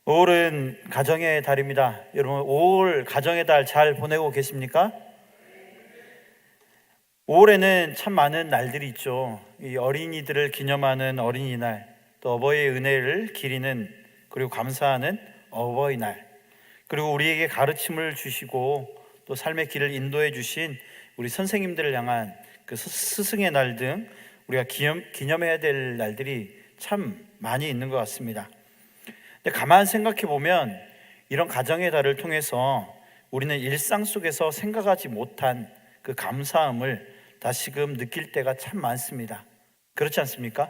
5월은 가정의 달입니다. 여러분, 5월 가정의 달 잘 보내고 계십니까? 5월에는 참 많은 날들이 있죠. 이 어린이들을 기념하는 어린이날, 또 어버이의 은혜를 기리는 그리고 감사하는 어버이날, 그리고 우리에게 가르침을 주시고 또 삶의 길을 인도해 주신 우리 선생님들을 향한 그 스승의 날 등 우리가 기념해야 될 날들이 참 많이 있는 것 같습니다. 근데 가만 생각해 보면 이런 가정의 달을 통해서 우리는 일상 속에서 생각하지 못한 그 감사함을 다시금 느낄 때가 참 많습니다. 그렇지 않습니까?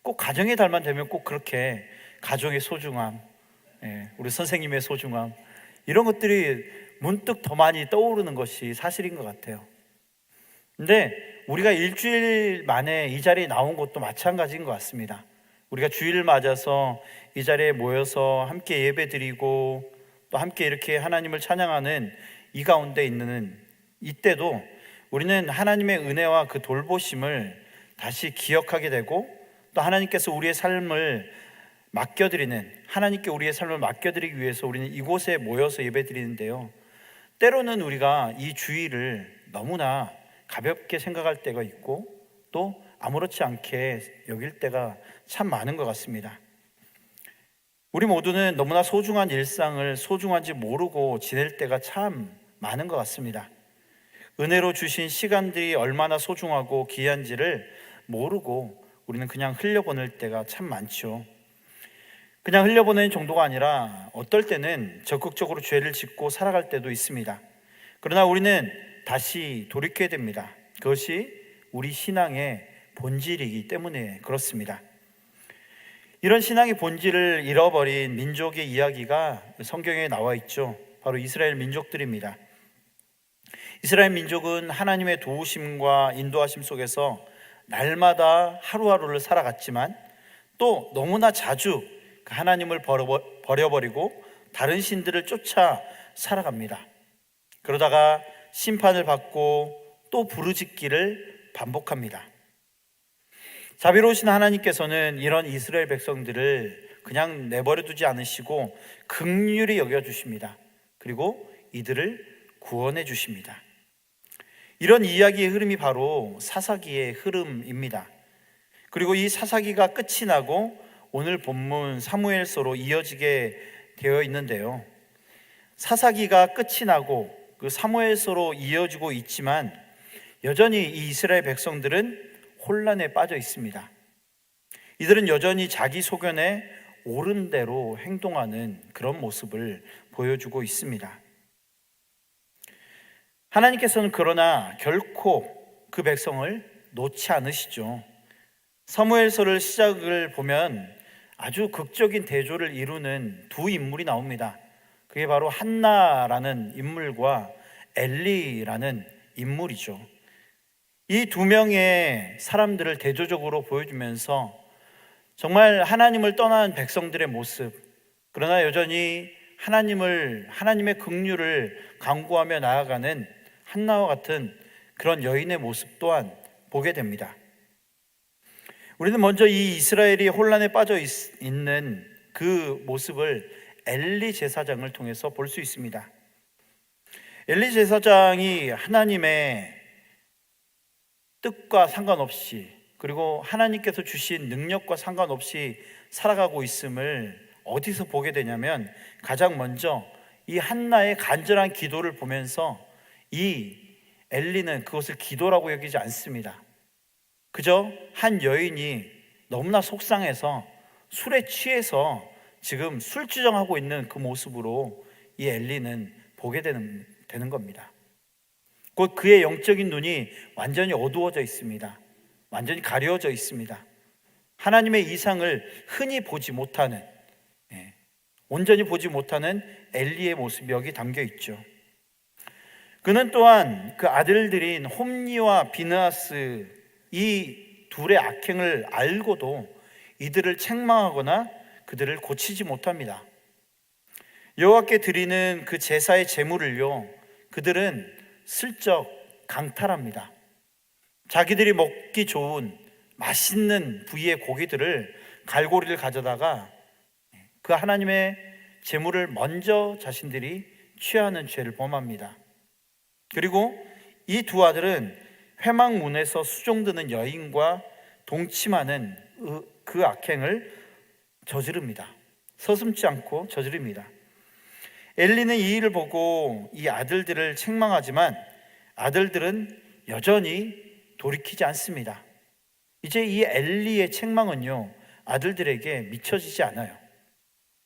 꼭 가정의 달만 되면 꼭 그렇게 가족의 소중함, 우리 선생님의 소중함, 이런 것들이 문득 더 많이 떠오르는 것이 사실인 것 같아요. 근데 우리가 일주일 만에 이 자리에 나온 것도 마찬가지인 것 같습니다. 우리가 주일을 맞아서 이 자리에 모여서 함께 예배드리고 또 함께 이렇게 하나님을 찬양하는 이 가운데 있는 이때도 우리는 하나님의 은혜와 그 돌보심을 다시 기억하게 되고, 또 하나님께서 우리의 삶을 맡겨드리는, 하나님께 우리의 삶을 맡겨드리기 위해서 우리는 이곳에 모여서 예배드리는데요, 때로는 우리가 이 주일을 너무나 가볍게 생각할 때가 있고 또 아무렇지 않게 여길 때가 참 많은 것 같습니다. 우리 모두는 너무나 소중한 일상을 소중한지 모르고 지낼 때가 참 많은 것 같습니다. 은혜로 주신 시간들이 얼마나 소중하고 귀한지를 모르고 우리는 그냥 흘려보낼 때가 참 많죠. 그냥 흘려보내는 정도가 아니라 어떨 때는 적극적으로 죄를 짓고 살아갈 때도 있습니다. 그러나 우리는 다시 돌이켜야 됩니다. 그것이 우리 신앙의 본질이기 때문에 그렇습니다. 이런 신앙의 본질을 잃어버린 민족의 이야기가 성경에 나와 있죠. 바로 이스라엘 민족들입니다. 이스라엘 민족은 하나님의 도우심과 인도하심 속에서 날마다 하루하루를 살아갔지만 또 너무나 자주 하나님을 버려버리고 다른 신들을 쫓아 살아갑니다. 그러다가 심판을 받고 또 부르짖기를 반복합니다. 자비로우신 하나님께서는 이런 이스라엘 백성들을 그냥 내버려 두지 않으시고 긍휼히 여겨주십니다. 그리고 이들을 구원해 주십니다. 이런 이야기의 흐름이 바로 사사기의 흐름입니다. 그리고 이 사사기가 끝이 나고 오늘 본문 사무엘서로 이어지게 되어 있는데요, 사사기가 끝이 나고 그 사무엘서로 이어지고 있지만 여전히 이 이스라엘 백성들은 혼란에 빠져 있습니다. 이들은 여전히 자기 소견에 옳은 대로 행동하는 그런 모습을 보여주고 있습니다. 하나님께서는 그러나 결코 그 백성을 놓지 않으시죠. 사무엘서를 시작을 보면 아주 극적인 대조를 이루는 두 인물이 나옵니다. 그게 바로 한나라는 인물과 엘리라는 인물이죠. 이 두 명의 사람들을 대조적으로 보여주면서 정말 하나님을 떠난 백성들의 모습, 그러나 여전히 하나님의 긍휼을 간구하며 나아가는 한나와 같은 그런 여인의 모습 또한 보게 됩니다. 우리는 먼저 이 이스라엘이 혼란에 빠져 있는 그 모습을 엘리 제사장을 통해서 볼 수 있습니다. 엘리 제사장이 하나님의 뜻과 상관없이, 그리고 하나님께서 주신 능력과 상관없이 살아가고 있음을 어디서 보게 되냐면, 가장 먼저 이 한나의 간절한 기도를 보면서 이 엘리는 그것을 기도라고 여기지 않습니다. 그저 한 여인이 너무나 속상해서 술에 취해서 지금 술주정하고 있는 그 모습으로 이 엘리는 보게 되는 겁니다. 곧 그의 영적인 눈이 완전히 어두워져 있습니다. 완전히 가려져 있습니다. 하나님의 이상을 흔히 보지 못하는, 온전히 보지 못하는 엘리의 모습이 여기 담겨 있죠. 그는 또한 그 아들들인 홈니와 비느하스, 이 둘의 악행을 알고도 이들을 책망하거나 그들을 고치지 못합니다. 여호와께 드리는 그 제사의 제물을요, 그들은 슬쩍 강탈합니다. 자기들이 먹기 좋은 맛있는 부위의 고기들을 갈고리를 가져다가 그 하나님의 재물을 먼저 자신들이 취하는 죄를 범합니다. 그리고 이 두 아들은 회막문에서 수종드는 여인과 동침하는 그 악행을 저지릅니다. 서슴지 않고 저지릅니다. 엘리는 이 일을 보고 이 아들들을 책망하지만 아들들은 여전히 돌이키지 않습니다. 이제 이 엘리의 책망은요, 아들들에게 미쳐지지 않아요.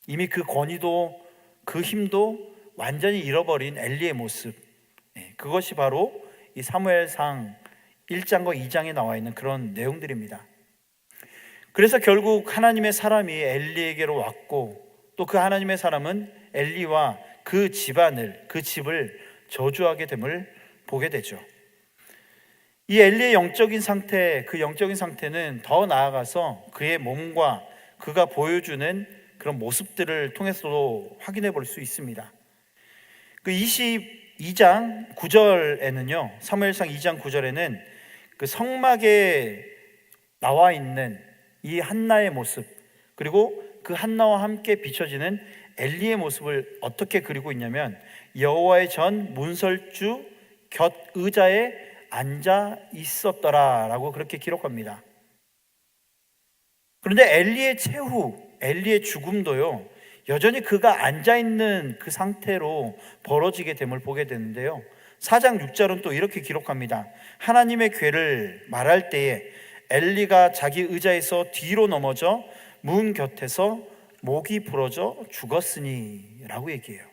이미 그 권위도 그 힘도 완전히 잃어버린 엘리의 모습, 그것이 바로 이 사무엘상 1장과 2장에 나와 있는 그런 내용들입니다. 그래서 결국 하나님의 사람이 엘리에게로 왔고, 또 그 하나님의 사람은 엘리와 그 집안을, 그 집을 저주하게 됨을 보게 되죠. 이 엘리의 영적인 상태, 그 영적인 상태는 더 나아가서 그의 몸과 그가 보여주는 그런 모습들을 통해서도 확인해 볼 수 있습니다. 그 22장 9절에는요, 사무엘상 2장 9절에는 그 성막에 나와 있는 이 한나의 모습, 그리고 그 한나와 함께 비춰지는 엘리의 모습을 어떻게 그리고 있냐면, 여호와의 전 문설주 곁 의자에 앉아 있었더라 라고 그렇게 기록합니다. 그런데 엘리의 최후, 엘리의 죽음도요, 여전히 그가 앉아있는 그 상태로 벌어지게 됨을 보게 되는데요, 4장 6절은 또 이렇게 기록합니다. 하나님의 괴를 말할 때에 엘리가 자기 의자에서 뒤로 넘어져 문 곁에서 목이 부러져 죽었으니 라고 얘기해요.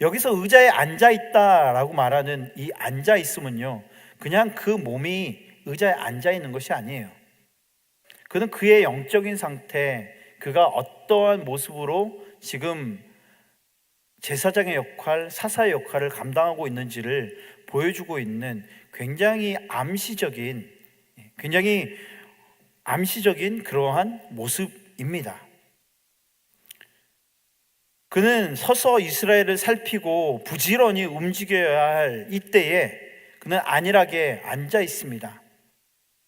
여기서 의자에 앉아있다라고 말하는 이 앉아있음은요, 그냥 그 몸이 의자에 앉아있는 것이 아니에요. 그는 그의 영적인 상태, 그가 어떠한 모습으로 지금 제사장의 역할, 사사의 역할을 감당하고 있는지를 보여주고 있는 굉장히 암시적인 그러한 모습입니다. 그는 서서 이스라엘을 살피고 부지런히 움직여야 할 이때에 그는 안일하게 앉아 있습니다.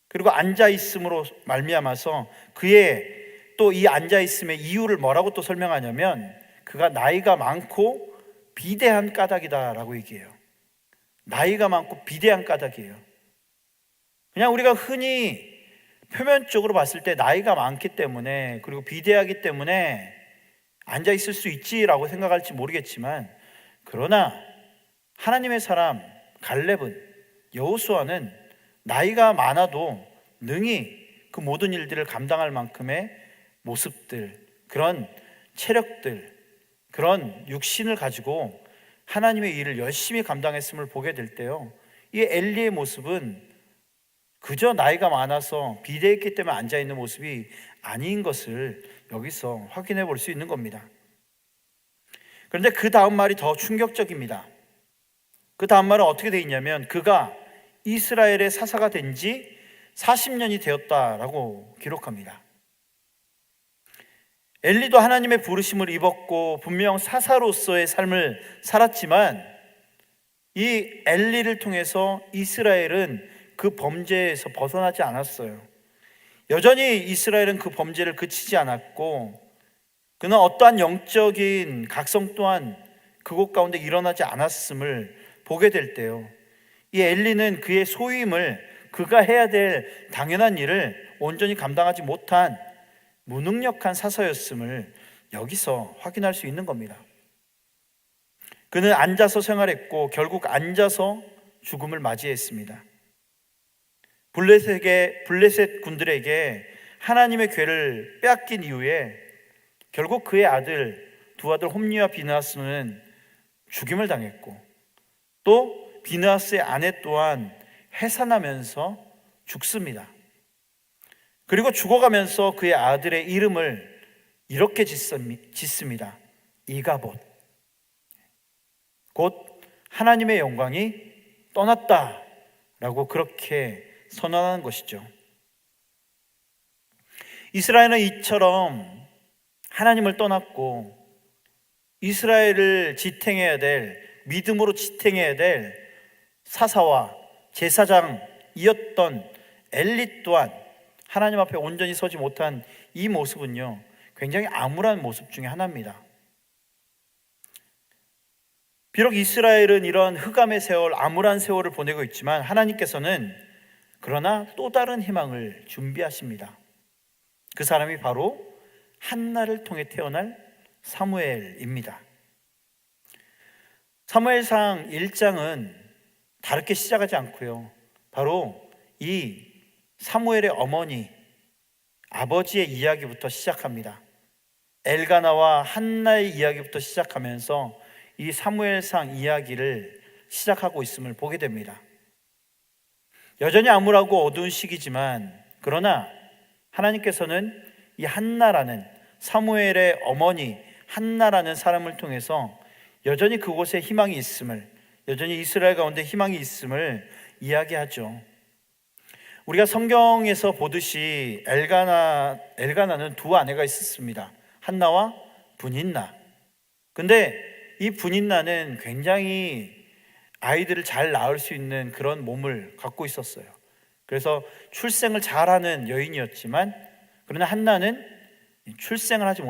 그리고 앉아 있음으로 말미암아서 그의 또 이 앉아 있음의 이유를 뭐라고 또 설명하냐면, 그가 나이가 많고 비대한 까닭이다라고 얘기해요. 나이가 많고 비대한 까닭이에요. 그냥 우리가 흔히 표면적으로 봤을 때 나이가 많기 때문에, 그리고 비대하기 때문에 앉아 있을 수 있지라고 생각할지 모르겠지만, 그러나 하나님의 사람 갈렙은, 여호수아는 나이가 많아도 능히 그 모든 일들을 감당할 만큼의 모습들, 그런 체력들, 그런 육신을 가지고 하나님의 일을 열심히 감당했음을 보게 될 때요, 이 엘리의 모습은 그저 나이가 많아서 비대했기 때문에 앉아있는 모습이 아닌 것을 여기서 확인해 볼 수 있는 겁니다. 그런데 그 다음 말이 더 충격적입니다. 그 다음 말은 어떻게 되어 있냐면, 그가 이스라엘의 사사가 된 지 40년이 되었다라고 기록합니다. 엘리도 하나님의 부르심을 입었고 분명 사사로서의 삶을 살았지만, 이 엘리를 통해서 이스라엘은 그 범죄에서 벗어나지 않았어요. 여전히 이스라엘은 그 범죄를 그치지 않았고, 그는 어떠한 영적인 각성 또한 그곳 가운데 일어나지 않았음을 보게 될 때요, 이 엘리는 그의 소임을, 그가 해야 될 당연한 일을 온전히 감당하지 못한 무능력한 사사였음을 여기서 확인할 수 있는 겁니다. 그는 앉아서 생활했고 결국 앉아서 죽음을 맞이했습니다. 블레셋 군들에게 하나님의 괴를 빼앗긴 이후에 결국 그의 두 아들 홈리와 비느하스는 죽임을 당했고, 또 비느하스의 아내 또한 해산하면서 죽습니다. 그리고 죽어가면서 그의 아들의 이름을 이렇게 짓습니다. 이가봇, 곧 하나님의 영광이 떠났다라고 그렇게 선언하는 것이죠. 이스라엘은 이처럼 하나님을 떠났고 이스라엘을 지탱해야 될, 믿음으로 지탱해야 될 사사와 제사장이었던 엘리 또한 하나님 앞에 온전히 서지 못한 이 모습은요, 굉장히 암울한 모습 중에 하나입니다. 비록 이스라엘은 이런 흑암의 세월, 암울한 세월을 보내고 있지만 하나님께서는 그러나 또 다른 희망을 준비하십니다. 그 사람이 바로 한나를 통해 태어날 사무엘입니다. 사무엘상 1장은 다르게 시작하지 않고요, 바로 이 사무엘의 어머니, 아버지의 이야기부터 시작합니다. 엘가나와 한나의 이야기부터 시작하면서 이 사무엘상 이야기를 시작하고 있음을 보게 됩니다. 여전히 암울하고 어두운 시기지만, 그러나 하나님께서는 이 한나라는, 사무엘의 어머니 한나라는 사람을 통해서 여전히 그곳에 희망이 있음을, 여전히 이스라엘 가운데 희망이 있음을 이야기하죠. 우리가 성경에서 보듯이 엘가나는 두 아내가 있었습니다. 한나와 분인나. 근데 이 분인나는 굉장히 아이들을 잘 낳을 수 있는 그런 몸을 갖고 있었어요. 그래서 출생을 잘하는 여인이었지만, 그러나 한나는 출산을 하지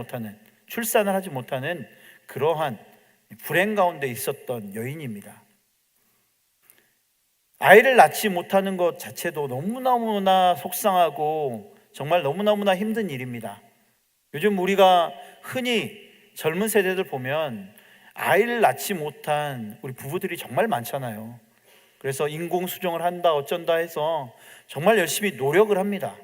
못하는 그러한 불행 가운데 있었던 여인입니다. 아이를 낳지 못하는 것 자체도 너무너무나 속상하고 정말 너무너무나 힘든 일입니다. 요즘 우리가 흔히 젊은 세대들 보면 아이를 낳지 못한 우리 부부들이 정말 많잖아요. 그래서 인공수정을 한다 어쩐다 해서 정말 열심히 노력을 합니다.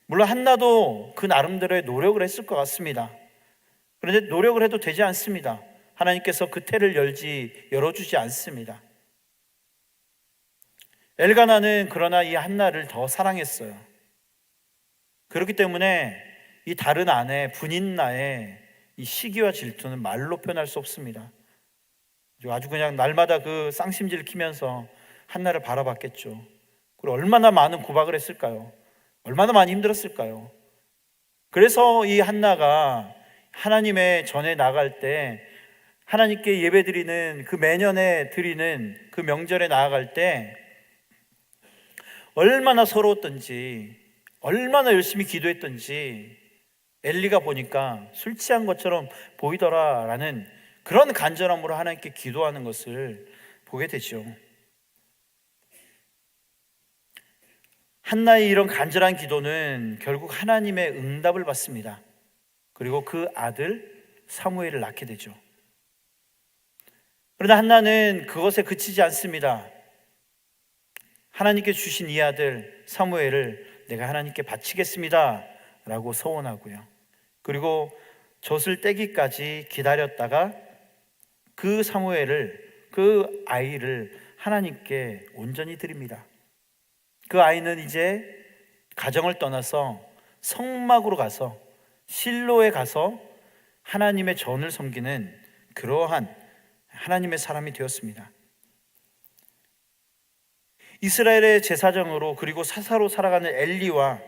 물론 한나도 그 나름대로의 노력을 했을 것 같습니다. 그런데 노력을 해도 되지 않습니다. 하나님께서 그 태를 열어주지 않습니다. 엘가나는 그러나 이 한나를 더 사랑했어요. 그렇기 때문에 이 다른 아내 분인나의 이 시기와 질투는 말로 표현할 수 없습니다. 아주 그냥 날마다 그 쌍심지를 키면서 한나를 바라봤겠죠. 그리고 얼마나 많은 구박을 했을까요? 얼마나 많이 힘들었을까요? 그래서 이 한나가 하나님의 전에 나갈 때, 하나님께 예배드리는 그 매년에 드리는 그 명절에 나아갈 때 얼마나 서러웠던지, 얼마나 열심히 기도했던지 엘리가 보니까 술 취한 것처럼 보이더라라는 그런 간절함으로 하나님께 기도하는 것을 보게 되죠. 한나의 이런 간절한 기도는 결국 하나님의 응답을 받습니다. 그리고 그 아들 사무엘을 낳게 되죠. 그러나 한나는 그것에 그치지 않습니다. 하나님께 주신 이 아들 사무엘을 내가 하나님께 바치겠습니다 라고 서원하고요, 그리고 젖을 떼기까지 기다렸다가 그 사무엘을, 그 아이를 하나님께 온전히 드립니다. 그 아이는 이제 가정을 떠나서 성막으로 가서, 실로에 가서 하나님의 전을 섬기는 그러한 하나님의 사람이 되었습니다. 이스라엘의 제사장으로 그리고 사사로 살아가는 엘리와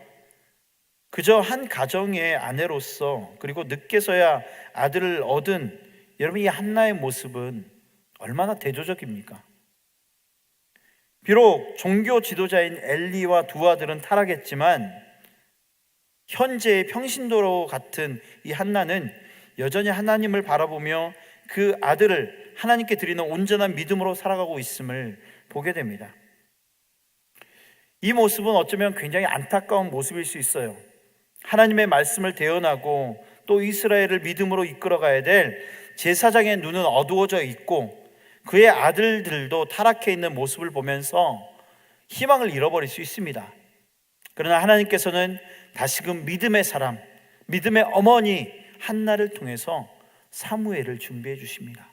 그저 한 가정의 아내로서, 그리고 늦게서야 아들을 얻은 여러분, 이 한나의 모습은 얼마나 대조적입니까? 비록 종교 지도자인 엘리와 두 아들은 타락했지만 현재의 평신도로 같은 이 한나는 여전히 하나님을 바라보며 그 아들을 하나님께 드리는 온전한 믿음으로 살아가고 있음을 보게 됩니다. 이 모습은 어쩌면 굉장히 안타까운 모습일 수 있어요. 하나님의 말씀을 대언하고 또 이스라엘을 믿음으로 이끌어가야 될 제사장의 눈은 어두워져 있고 그의 아들들도 타락해 있는 모습을 보면서 희망을 잃어버릴 수 있습니다. 그러나 하나님께서는 다시금 믿음의 사람, 믿음의 어머니 한나를 통해서 사무엘을 준비해 주십니다.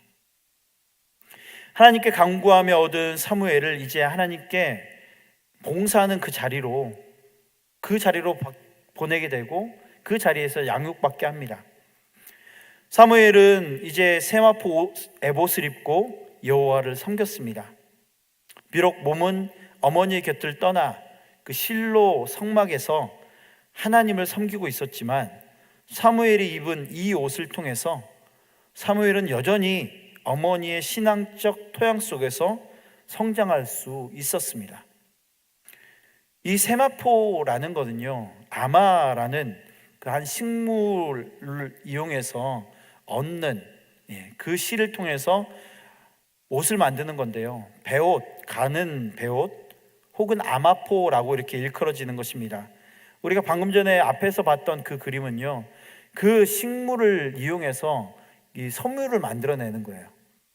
하나님께 간구하며 얻은 사무엘을 이제 하나님께 봉사하는 그 자리로 보내게 되고 그 자리에서 양육받게 합니다. 사무엘은 이제 세마포 에봇을 입고 여호와를 섬겼습니다. 비록 몸은 어머니의 곁을 떠나 그 실로 성막에서 하나님을 섬기고 있었지만 사무엘이 입은 이 옷을 통해서 사무엘은 여전히 어머니의 신앙적 토양 속에서 성장할 수 있었습니다. 이 세마포라는 것은요, 아마라는 그 한 식물을 이용해서 얻는 그 씨를 통해서 옷을 만드는 건데요. 배옷, 가는 배옷 혹은 아마포라고 이렇게 일컬어지는 것입니다. 우리가 방금 전에 앞에서 봤던 그 그림은요, 그 식물을 이용해서 이 섬유를 만들어내는 거예요.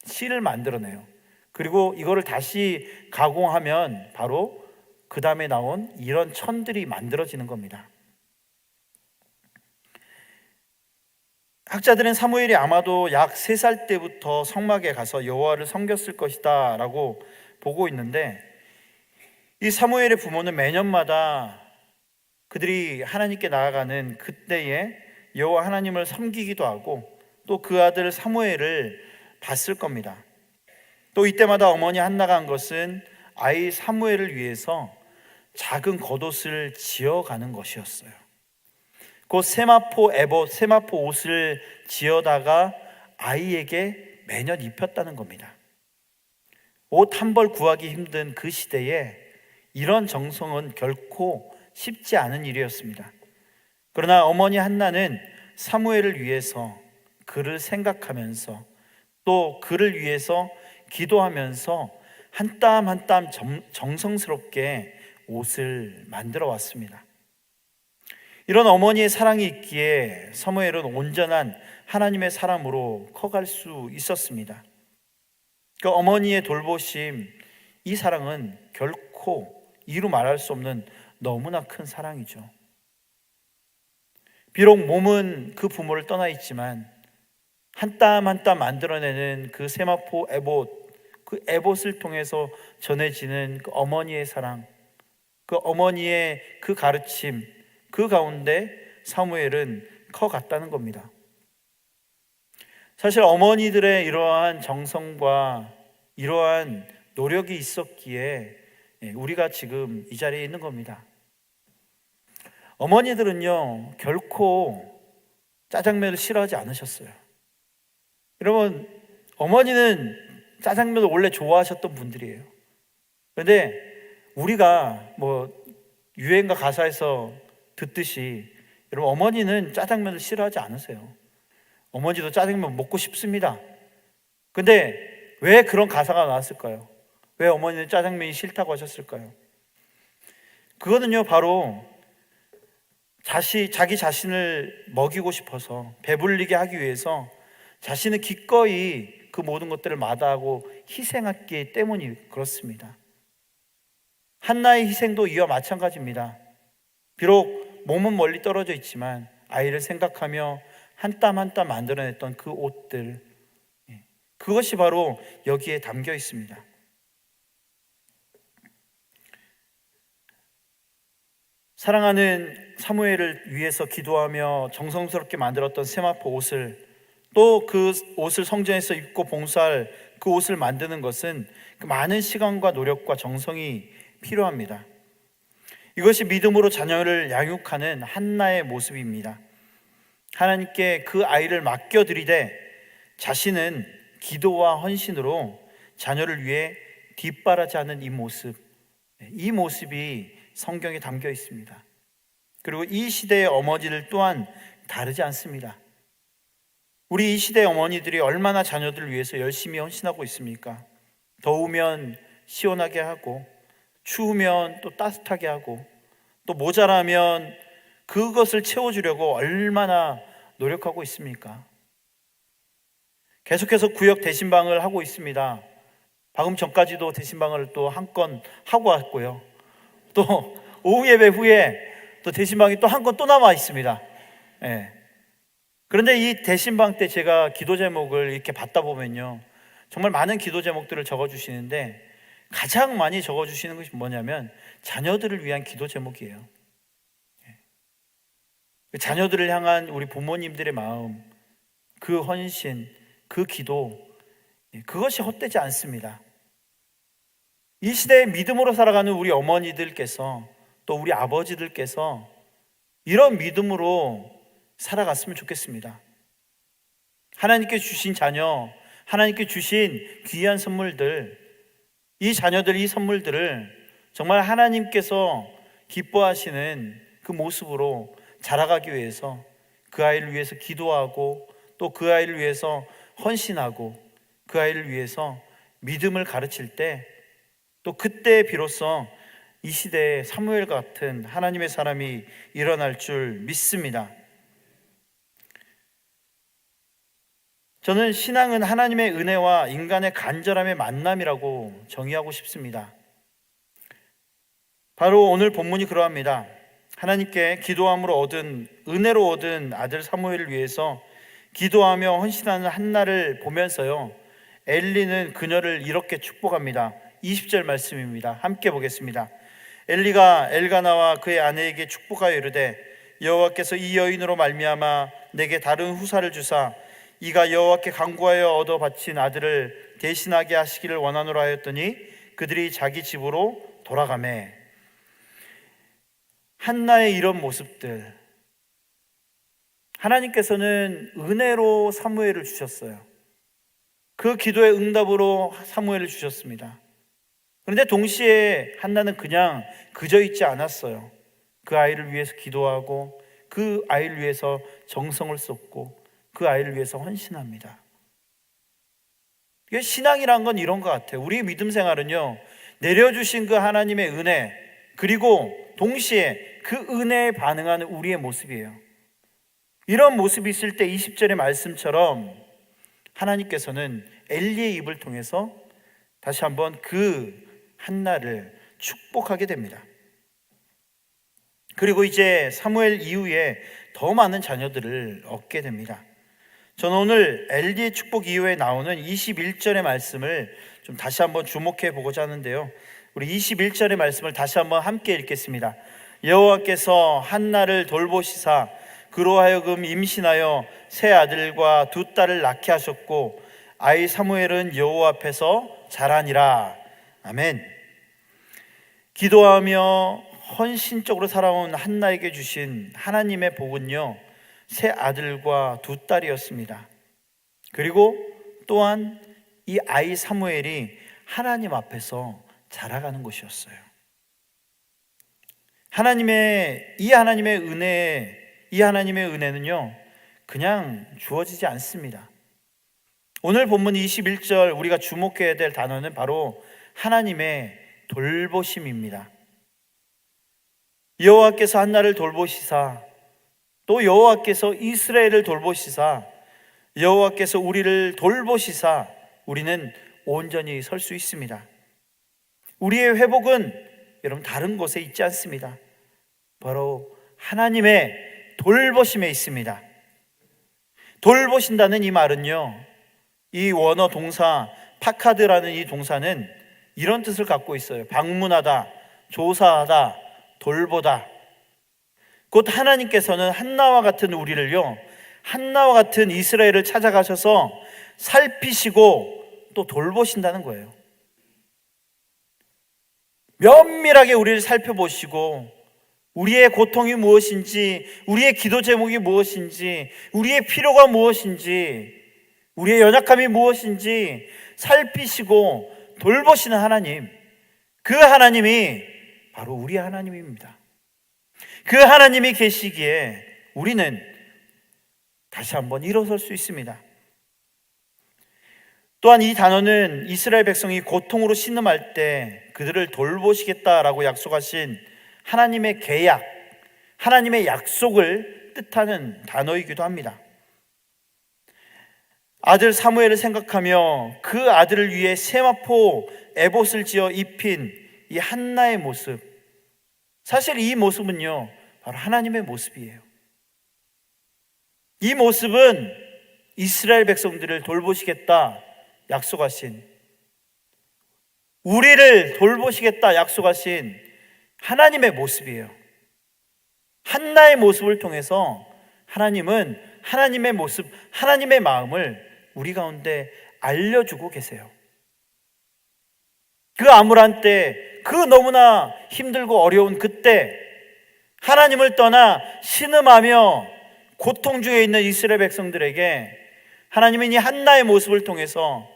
씨를 만들어내요. 그리고 이거를 다시 가공하면 바로 그 다음에 나온 이런 천들이 만들어지는 겁니다. 학자들은 사무엘이 아마도 약 3살 때부터 성막에 가서 여호와를 섬겼을 것이다 라고 보고 있는데, 이 사무엘의 부모는 매년마다 그들이 하나님께 나아가는 그때에 여호와 하나님을 섬기기도 하고 또 그 아들 사무엘을 봤을 겁니다. 또 이때마다 어머니 한나가 한 것은 아이 사무엘을 위해서 작은 겉옷을 지어가는 것이었어요. 곧 세마포 에봇, 세마포 옷을 지어다가 아이에게 매년 입혔다는 겁니다. 옷 한 벌 구하기 힘든 그 시대에 이런 정성은 결코 쉽지 않은 일이었습니다. 그러나 어머니 한나는 사무엘을 위해서 그를 생각하면서 또 그를 위해서 기도하면서 한 땀 한 땀 정성스럽게 옷을 만들어 왔습니다. 이런 어머니의 사랑이 있기에 사무엘은 온전한 하나님의 사람으로 커갈 수 있었습니다. 그 어머니의 돌보심, 이 사랑은 결코 이루 말할 수 없는 너무나 큰 사랑이죠. 비록 몸은 그 부모를 떠나 있지만 한 땀 한 땀 만들어내는 그 세마포 에봇, 그 에봇을 통해서 전해지는 그 어머니의 사랑, 그 어머니의 그 가르침, 그 가운데 사무엘은 커갔다는 겁니다. 사실 어머니들의 이러한 정성과 이러한 노력이 있었기에 우리가 지금 이 자리에 있는 겁니다. 어머니들은요, 결코 짜장면을 싫어하지 않으셨어요. 여러분, 어머니는 짜장면을 원래 좋아하셨던 분들이에요. 그런데 우리가 유행가 가사에서 듣듯이 여러분, 어머니는 짜장면을 싫어하지 않으세요. 어머니도 짜장면 먹고 싶습니다. 근데 왜 그런 가사가 나왔을까요? 왜 어머니는 짜장면이 싫다고 하셨을까요? 그거는요, 바로 자기 자신을 먹이고 싶어서 배불리게 하기 위해서 자신은 기꺼이 그 모든 것들을 마다하고 희생했기 때문이 그렇습니다. 한나의 희생도 이와 마찬가지입니다. 비록 몸은 멀리 떨어져 있지만 아이를 생각하며 한 땀 한 땀 만들어냈던 그 옷들, 그것이 바로 여기에 담겨 있습니다. 사랑하는 사무엘을 위해서 기도하며 정성스럽게 만들었던 세마포 옷을, 또 그 옷을 성전에서 입고 봉사할 그 옷을 만드는 것은 그 많은 시간과 노력과 정성이 필요합니다. 이것이 믿음으로 자녀를 양육하는 한나의 모습입니다. 하나님께 그 아이를 맡겨드리되 자신은 기도와 헌신으로 자녀를 위해 뒷바라지하는 이 모습이 성경에 담겨 있습니다. 그리고 이 시대의 어머니들 또한 다르지 않습니다. 우리 이 시대의 어머니들이 얼마나 자녀들을 위해서 열심히 헌신하고 있습니까? 더우면 시원하게 하고, 추우면 또 따뜻하게 하고, 또 모자라면 그것을 채워주려고 얼마나 노력하고 있습니까? 계속해서 구역 대신방을 하고 있습니다. 방금 전까지도 대신방을 또 한 건 하고 왔고요. 또 오후 예배 후에 또 대신방이 또 한 건 또 남아 있습니다. 그런데 이 대신방 때 제가 기도 제목을 이렇게 받다 보면요, 정말 많은 기도 제목들을 적어주시는데 가장 많이 적어주시는 것이 뭐냐면 자녀들을 위한 기도 제목이에요. 자녀들을 향한 우리 부모님들의 마음, 그 헌신, 그 기도, 그것이 헛되지 않습니다. 이 시대에 믿음으로 살아가는 우리 어머니들께서, 또 우리 아버지들께서 이런 믿음으로 살아갔으면 좋겠습니다. 하나님께 주신 자녀, 하나님께 주신 귀한 선물들, 이 자녀들, 이 선물들을 정말 하나님께서 기뻐하시는 그 모습으로 자라가기 위해서 그 아이를 위해서 기도하고 또 그 아이를 위해서 헌신하고 그 아이를 위해서 믿음을 가르칠 때 또 그때 비로소 이 시대에 사무엘 같은 하나님의 사람이 일어날 줄 믿습니다. 저는 신앙은 하나님의 은혜와 인간의 간절함의 만남이라고 정의하고 싶습니다. 바로 오늘 본문이 그러합니다. 하나님께 기도함으로 얻은, 은혜로 얻은 아들 사무엘을 위해서 기도하며 헌신하는 한나를 보면서요, 엘리는 그녀를 이렇게 축복합니다. 20절 말씀입니다. 함께 보겠습니다. 엘리가 엘가나와 그의 아내에게 축복하여 이르되 여호와께서 이 여인으로 말미암아 내게 다른 후사를 주사 이가 여호와께 간구하여 얻어 바친 아들을 대신하게 하시기를 원하노라 하였더니 그들이 자기 집으로 돌아가매. 한나의 이런 모습들, 하나님께서는 은혜로 사무엘을 주셨어요. 그 기도의 응답으로 사무엘을 주셨습니다. 그런데 동시에 한나는 그냥 그저 있지 않았어요. 그 아이를 위해서 기도하고 그 아이를 위해서 정성을 쏟고 그 아이를 위해서 헌신합니다. 이게 신앙이란 건 이런 것 같아요. 우리의 믿음 생활은요, 내려주신 그 하나님의 은혜, 그리고 동시에 그 은혜에 반응하는 우리의 모습이에요. 이런 모습이 있을 때 20절의 말씀처럼 하나님께서는 엘리의 입을 통해서 다시 한번 그 한나를 축복하게 됩니다. 그리고 이제 사무엘 이후에 더 많은 자녀들을 얻게 됩니다. 저는 오늘 엘리의 축복 이후에 나오는 21절의 말씀을 좀 다시 한번 주목해 보고자 하는데요, 우리 21절의 말씀을 다시 한번 함께 읽겠습니다. 여호와께서 한나를 돌보시사 그로 하여금 임신하여 세 아들과 두 딸을 낳게 하셨고 아이 사무엘은 여호와 앞에서 자라니라. 아멘. 기도하며 헌신적으로 살아온 한나에게 주신 하나님의 복은요, 세 아들과 두 딸이었습니다. 그리고 또한 이 아이 사무엘이 하나님 앞에서 자라가는 것이었어요. 이 하나님의 은혜는요, 그냥 주어지지 않습니다. 오늘 본문 21절 우리가 주목해야 될 단어는 바로 하나님의 돌보심입니다. 여호와께서 한나를 돌보시사, 또 여호와께서 이스라엘을 돌보시사, 여호와께서 우리를 돌보시사 우리는 온전히 설 수 있습니다. 우리의 회복은 여러분 다른 곳에 있지 않습니다. 바로 하나님의 돌보심에 있습니다. 돌보신다는 이 말은요, 이 원어 동사 파카드라는 이 동사는 이런 뜻을 갖고 있어요. 방문하다, 조사하다, 돌보다. 곧 하나님께서는 한나와 같은 우리를요, 한나와 같은 이스라엘을 찾아가셔서 살피시고 또 돌보신다는 거예요. 면밀하게 우리를 살펴보시고 우리의 고통이 무엇인지, 우리의 기도 제목이 무엇인지, 우리의 필요가 무엇인지, 우리의 연약함이 무엇인지 살피시고 돌보시는 하나님, 그 하나님이 바로 우리 하나님입니다. 그 하나님이 계시기에 우리는 다시 한번 일어설 수 있습니다. 또한 이 단어는 이스라엘 백성이 고통으로 신음할 때 그들을 돌보시겠다라고 약속하신 하나님의 계약, 하나님의 약속을 뜻하는 단어이기도 합니다. 아들 사무엘을 생각하며 그 아들을 위해 세마포 에봇을 지어 입힌 이 한나의 모습, 사실 이 모습은요 바로 하나님의 모습이에요. 이 모습은 이스라엘 백성들을 돌보시겠다 약속하신, 우리를 돌보시겠다 약속하신 하나님의 모습이에요. 한나의 모습을 통해서 하나님은 하나님의 모습, 하나님의 마음을 우리 가운데 알려주고 계세요. 그 암울한 때, 그 너무나 힘들고 어려운 그때 하나님을 떠나 신음하며 고통 중에 있는 이스라엘 백성들에게 하나님은 이 한나의 모습을 통해서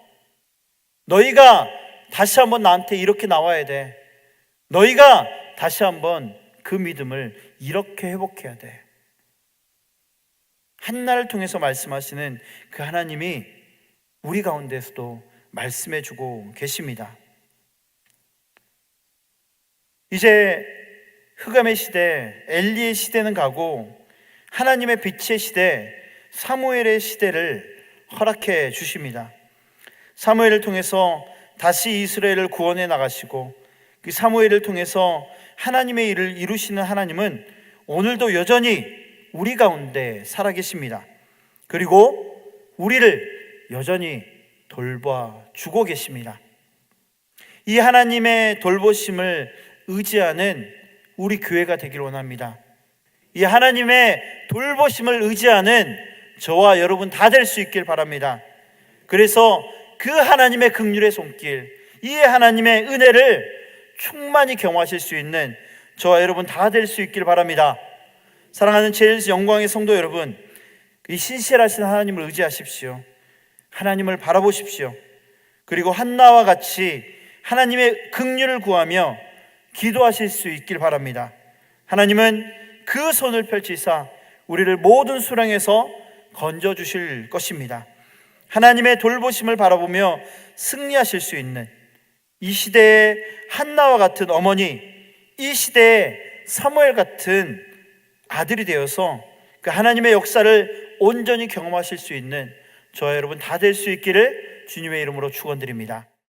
너희가 다시 한번 나한테 이렇게 나와야 돼, 너희가 다시 한번 그 믿음을 이렇게 회복해야 돼, 한나를 통해서 말씀하시는 그 하나님이 우리 가운데서도 말씀해 주고 계십니다. 이제 흑암의 시대, 엘리의 시대는 가고 하나님의 빛의 시대, 사무엘의 시대를 허락해 주십니다. 사무엘을 통해서 다시 이스라엘을 구원해 나가시고 그 사무엘을 통해서 하나님의 일을 이루시는 하나님은 오늘도 여전히 우리 가운데 살아계십니다. 그리고 우리를 여전히 돌봐주고 계십니다. 이 하나님의 돌보심을 의지하는 우리 교회가 되길 원합니다. 이 하나님의 돌보심을 의지하는 저와 여러분 다 될 수 있길 바랍니다. 그래서 그 하나님의 긍휼의 손길, 이 하나님의 은혜를 충만히 경험하실 수 있는 저와 여러분 다 될 수 있길 바랍니다. 사랑하는 제일 영광의 성도 여러분, 이 신실하신 하나님을 의지하십시오. 하나님을 바라보십시오. 그리고 한나와 같이 하나님의 긍휼을 구하며 기도하실 수 있길 바랍니다. 하나님은 그 손을 펼치사 우리를 모든 수렁에서 건져주실 것입니다. 하나님의 돌보심을 바라보며 승리하실 수 있는 이 시대의 한나와 같은 어머니, 이 시대의 사무엘 같은 아들이 되어서 그 하나님의 역사를 온전히 경험하실 수 있는 저와 여러분 다 될 수 있기를 주님의 이름으로 축원드립니다.